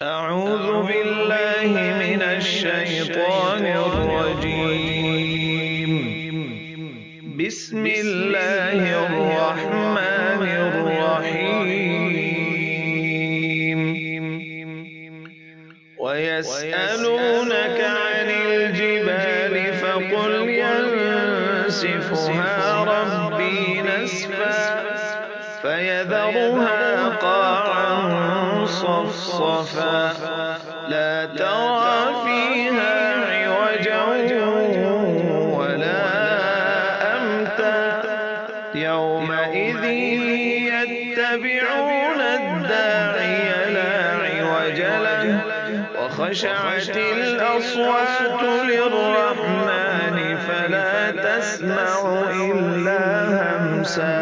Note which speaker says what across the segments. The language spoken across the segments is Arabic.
Speaker 1: أعوذ بالله من الشيطان الرجيم. بسم الله الرحمن الرحيم. ويسألونك عن الجبال فقل ينسفها ربي نسفا فيذرها قاعا صفصفا لا ترى فيها عوجا ولا أمتا يومئذ يتبعون الداعي لا عوج له وخشعت الأصوات للرحمن فلا تسمع إلا همسا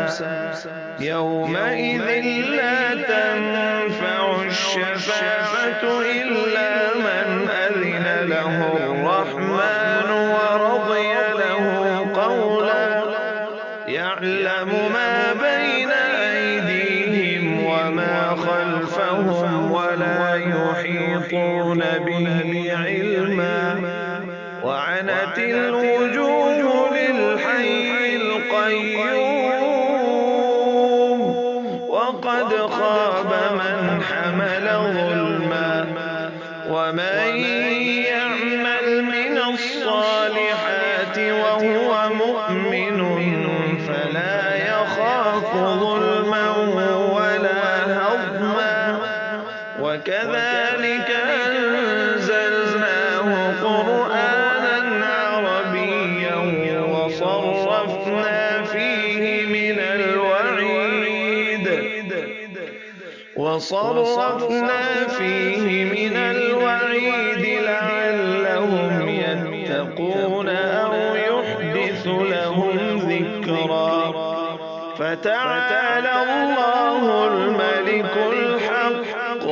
Speaker 1: يومئذ لا تنفع الشفاعة إلا من أذن له الرحمن ورضي له قولا يعلم ما بين أيديهم وما خلفهم ولا يحيطون به علما وعنت الوجوه للحي القيوم وقد خاب من حمل ظلما ومن يعمل من الصالحات وهو مؤمن فلا يخاف ظلما ولا هضما وكذلك أنزلناه قرآنا عربيا وصرفنا فيه من الوعيد لعلهم يتقون أو يحدث لهم ذكرا فتعالى الله الملك الحق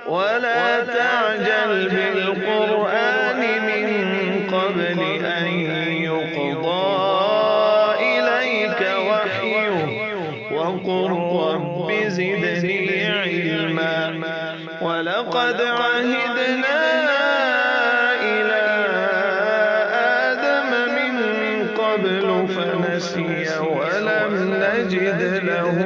Speaker 1: ولا تعجل بالقرآن من قبل أن يقضى إليك وحيه وقل رب زدني علما ولقد عهدنا إلى آدم من قبل فنسي ولم نجد له